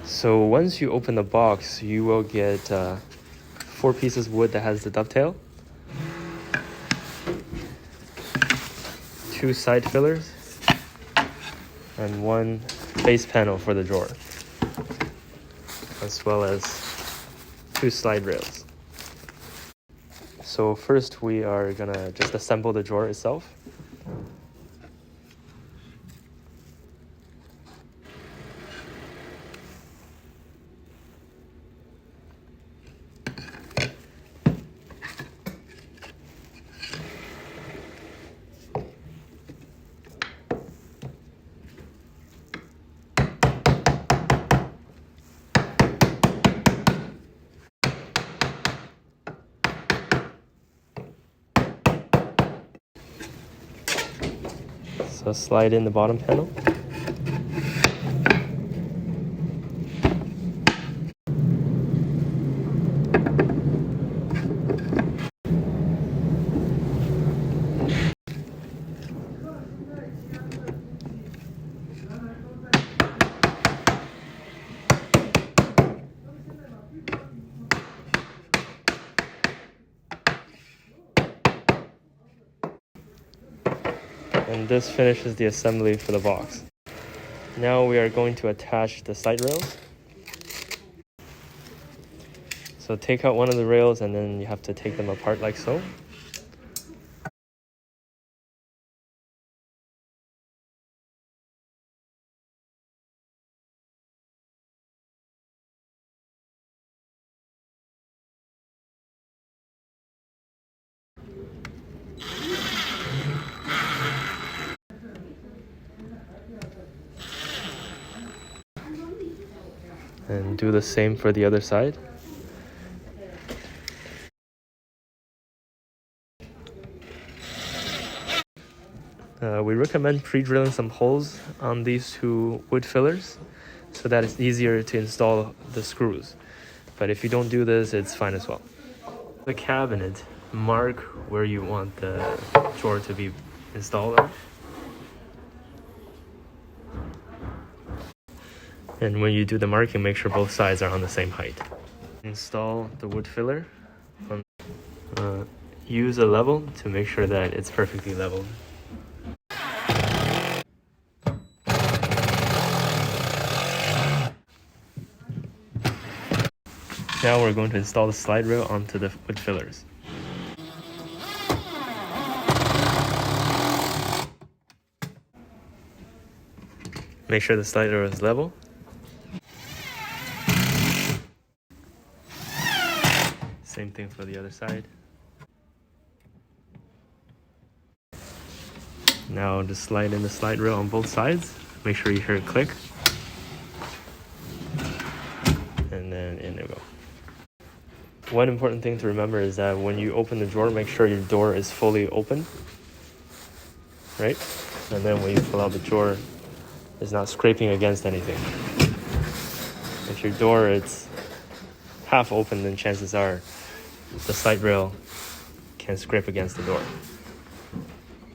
So once you open the box, you will get 4 pieces of wood that has the dovetail, 2 side fillers, and 1 base panel for the drawer, as well as 2 slide rails. So first we are gonna just assemble the drawer itself. So slide in the bottom panel. And this finishes the assembly for the box. Now we are going to attach the side rails. So take out one of the rails and then you have to take them apart like so. And do the same for the other side. We recommend pre-drilling some holes on these 2 wood fillers so that it's easier to install the screws. But if you don't do this, it's fine as well. The cabinet, mark where you want the drawer to be installed on. And when you do the marking, make sure both sides are on the same height. Install the wood filler. Use a level to make sure that it's perfectly leveled. Now we're going to install the slide rail onto the wood fillers. Make sure the slide rail is level. Same thing for the other side. Now just slide in the slide rail on both sides. Make sure you hear it click. And then in there we go. One important thing to remember is that when you open the drawer, make sure your door is fully open, right? And then when you pull out the drawer, it's not scraping against anything. If your door is half open, then chances are the slide rail can scrape against the door.